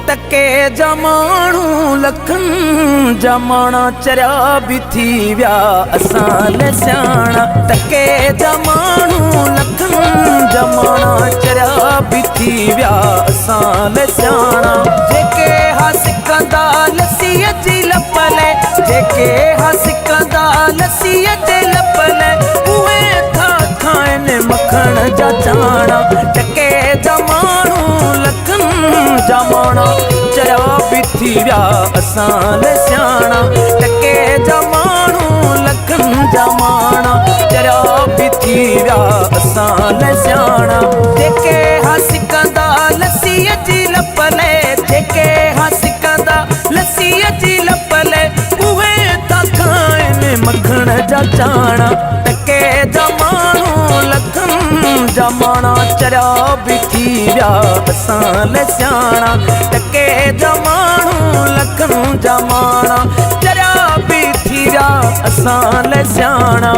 टके जमाणू लखन जमाना चरिया भी थी व्या असां ले स्याणा। टके जमाणू लखन जमाना चरिया भी थी व्या असां ले स्याणा। जेके हसिकंदा लस्सीअ जी लपले, जेके हसिकंदा लस्सीअ जे लपले, उहे था खाइनि मखण जा चाणा। टके जमाणू लखन जमाना चरिया भी थी व्या असां ले स्याणा। टके जमाणू लखन जमाना चरिया भी थी व्या असां ले स्याणा। जेके हसिकंदा लस्सीअ जी लपले, जेके हसिकंदा लस्सीअ जी लपले, उहे था खाइनि मखण जा चाणा। टके जमाणू लखन जमाना चरिया भी थी व्या असां ले स्याणा। टके जमाणू लखन जमाना चरिया भी थी व्या असां ले स्याणा।